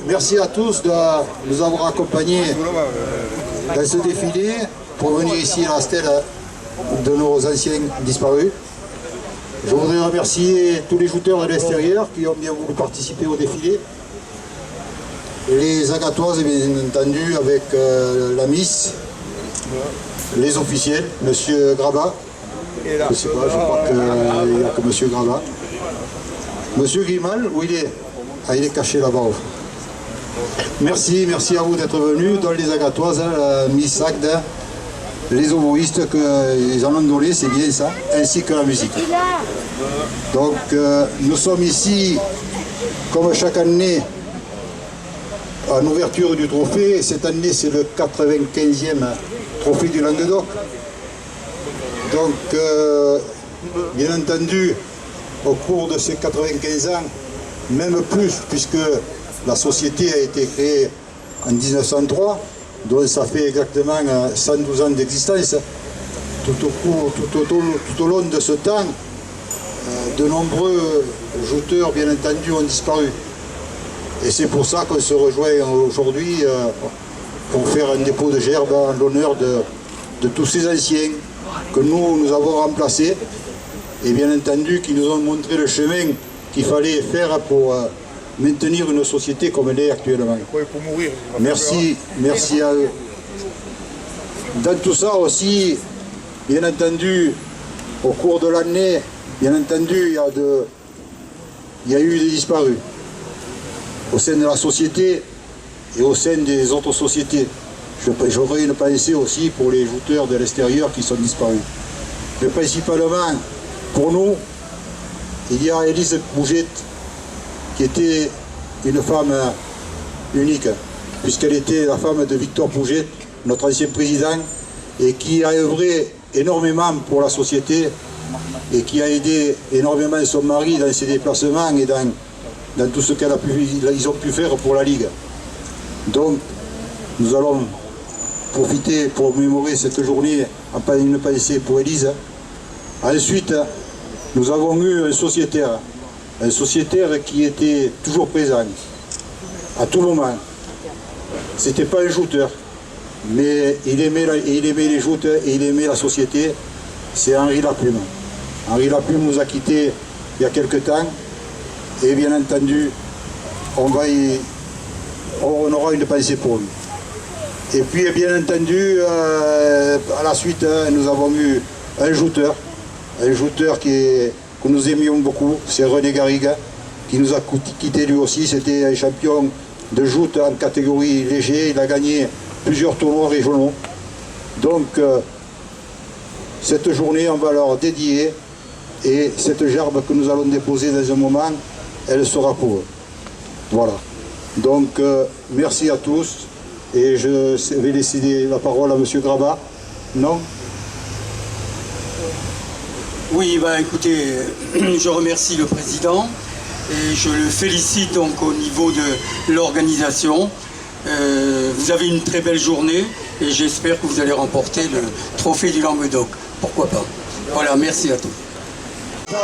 merci à tous de nous avoir accompagnés dans ce défilé pour venir ici à la stèle de nos anciens disparus. Je voudrais remercier tous les jouteurs de l'extérieur qui ont bien voulu participer au défilé. Les agatoises, bien entendu, avec la Miss, les officiels, Monsieur Grabat. Je ne sais pas, je crois qu'il n'y a que Monsieur Grabat. Monsieur Grimal, où il est? Ah, il est caché là-bas. Merci à vous d'être venus, dans les agatoises, la Miss Agde, les oboïstes qu'ils en ont donné, c'est bien ça, ainsi que la musique. Donc nous sommes ici, comme chaque année, en ouverture du trophée. Cette année, c'est le 95e trophée du Languedoc. Donc, bien entendu, au cours de ces 95 ans, même plus, puisque la société a été créée en 1903, donc ça fait exactement 112 ans d'existence. Tout au long de ce temps, de nombreux jouteurs, bien entendu, ont disparu. Et c'est pour ça qu'on se rejoint aujourd'hui pour faire un dépôt de gerbe en l'honneur de tous ces anciens que nous avons remplacés et bien entendu qui nous ont montré le chemin qu'il fallait faire pour maintenir une société comme elle est actuellement. Merci à eux. Dans tout ça aussi, bien entendu, au cours de l'année, bien entendu, il y a eu des disparus au sein de la société et au sein des autres sociétés. J'aurais une pensée aussi pour les jouteurs de l'extérieur qui sont disparus. Mais principalement, pour nous, il y a Élise Pougette, qui était une femme unique, puisqu'elle était la femme de Victor Pougette, notre ancien président, et qui a œuvré énormément pour la société, et qui a aidé énormément son mari dans ses déplacements et dans tout ce qu'ils ont pu faire pour la Ligue. Donc, nous allons profiter pour mémorer cette journée en une pensée pour Élise. Ensuite, nous avons eu un sociétaire qui était toujours présent, à tout moment. C'était pas un jouteur, mais il aimait les joutes et il aimait la société. C'est Henri Laplume. Henri Laplume nous a quittés il y a quelque temps. Et bien entendu, on aura une pensée pour lui. Et puis bien entendu, à la suite, nous avons eu un jouteur que nous aimions beaucoup, c'est René Garrigue, qui nous a quitté lui aussi. C'était un champion de joute en catégorie léger, il a gagné plusieurs tournois régionaux. Donc, cette journée, on va leur dédier, et cette gerbe que nous allons déposer dans un moment, elle sera pour eux. Voilà. Donc, merci à tous. Et je vais laisser la parole à M. Grabat. Non? Oui, écoutez, je remercie le président et je le félicite donc au niveau de l'organisation. Vous avez une très belle journée et j'espère que vous allez remporter le trophée du Languedoc. Pourquoi pas? Voilà, merci à tous. Oh,